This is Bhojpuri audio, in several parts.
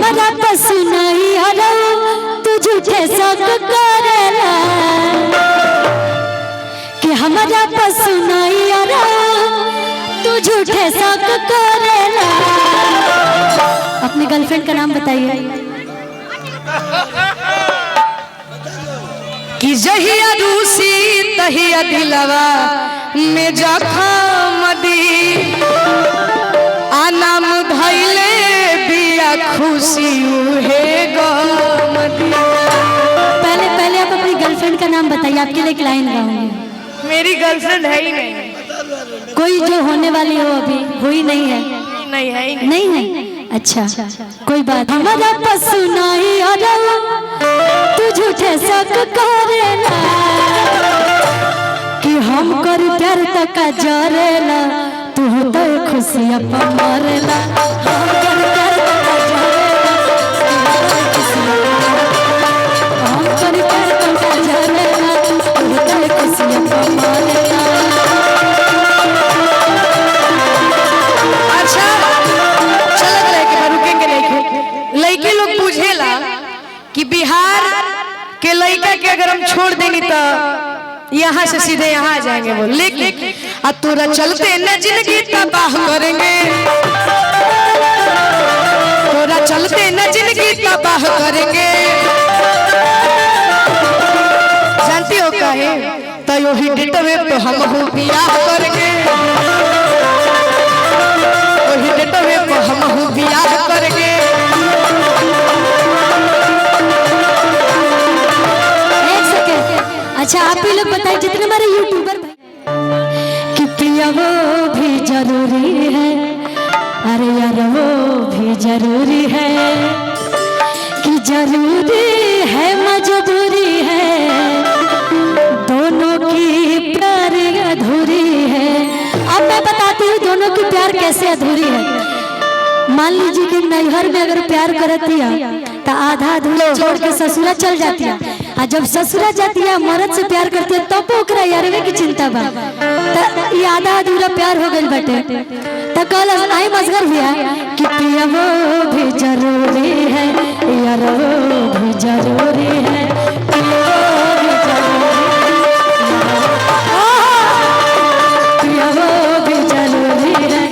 हमारा पसु नहीं हरा तू झूठे शक करेला कि हमारा पसु नहीं हरा तू झूठे शक करेला। अपनी गर्लफ्रेंड का नाम बताइए। कि जहिया रूसी तहिया दिलवा में जखम दी आनाम धैले बिया खुशी उहे गम दी। पहले पहले आप अपनी गर्लफ्रेंड का नाम बताइए, आपके लिए एक लाइन गाऊंगी। मेरी गर्लफ्रेंड है ही नहीं। कोई जो होने वाली हो अभी हुई नहीं है? नहीं है ही नहीं है। अच्छा कोई बात। हमारा पसु नहीं हरा तू झूठे शक करेला कि हम कर प्यार तक जरेला तू तो खुशियां मरेला। हम कर प्यार तक जरेला हम कर प्यार तक जरेला तू तो खुशियां मरेला। अच्छा चलत रहे के रुकेंगे नहीं। लड़के लोग पूछेला कि बिहार के लड़का के अगर हम छोड़ देंगे तो यहाँ से सीधे यहाँ आ जाएंगे वो, लेकिन अब तोरा चलते न जिंदगी तबाह करेंगे, तोरा चलते न जिंदगी तबाह करेंगे। जानती हो काहे? तो यो ही डेटवे तो हम हो बियाह करेंगे, वही डेटवे तो हम हो बियाह करेंगे। अच्छा आप ही लोग बताइए जितने हमारे यूट्यूबर कि पिया वो भी जरूरी है, अरे यार वो भी जरूरी है कि जरूरी है मजबूरी है, दोनों की प्यार अधूरी है। अब मैं बताती हूँ दोनों की प्यार कैसे अधूरी है। मान लीजिए कि नैहर में अगर प्यार करती है तो आधा अधूरा छोड़ के ससुरा चल जाती है, और जब ससुरा जाती है मर्द से प्यार करती है तब तो ओकरा यारवे की चिंता बा। तो ये आधा अधूरा प्यार हो गई बटे। तो कल आई मजगर भैया कि पिया वो भी जरूरी है, यार वो भी जरूरी है, पिया वो भी जरूरी है।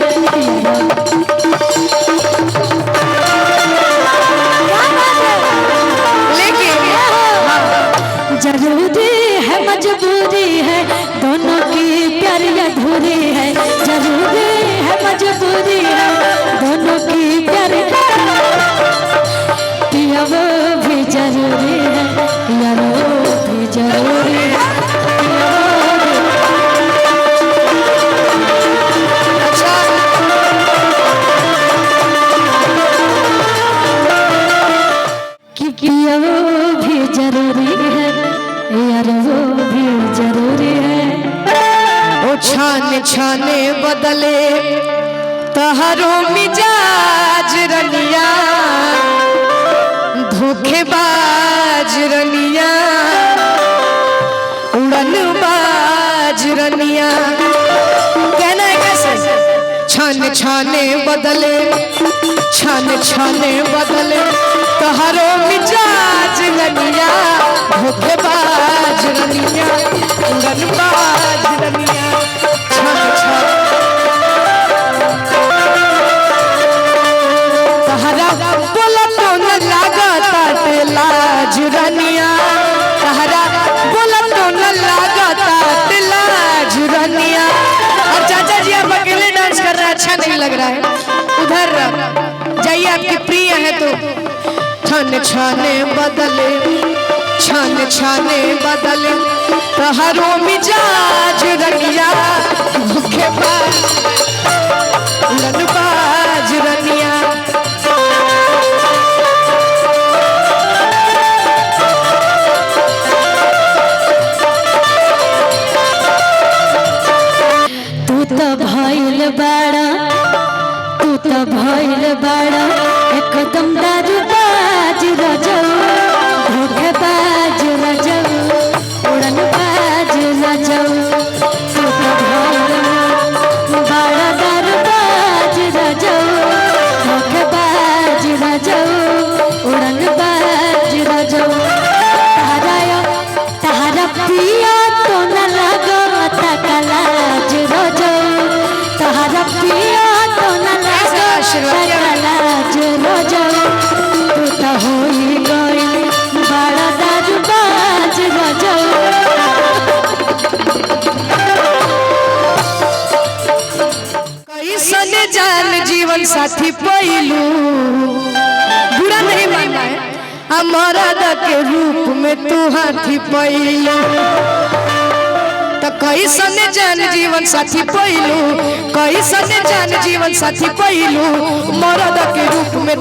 जरूरी है मजबूरी है, दोनों की प्यार अधूरी है, जरूरी है मजबूरी है, दोनों की प्यार पिया वो भी जरूरी है, यार वो भी जरूरी है। कि पिया वो भी जरूरी है, यार वो भी जरूरी है। ओ छाने छाने बदले तहरो मिजाज रनिया, धोखेबाज रनिया, उड़नबाज रनिया। कहना है कैसे? छाने छाने बदले, छाने छाने बदले तहरो मिजाज रनिया, धोखेबाज रनिया, उड़नबाज रनिया। छाने छाने तहरा बोला तो न लागता लाज रनिया, तहरा बोला तो न लागता लाज रनिया। और चाचा जी आप अकेले डांस कर रहे हैं, अच्छा नहीं लग रहा है, उधर जाइए आपकी प्रिय है तो। छाने छाने बदले, छाने छाने बदले तहरो मिजाज रनिया, धोखेबाज उड़नबाज रनिया। तू तो भइल बड़ा, तू तो भइल बड़ा एकदम दारूबाज रजऊ, धोखेबाज रजऊ, उड़नबाज रजऊ। तू तो भइल बड़ा दारूबाज रजऊ, धोखेबाज रजऊ। रजल तू तो होई गइल बड़ा दारूबाज रजल। कैसन जान जीवन साथी पैलू, बुरा नहीं मानना है, मरद के रूप में तू हाथी पैलू। तो कैसन जान जीवन साथी पैलू, कैसन जान जीवन साथी पैलू, मरद के रूप में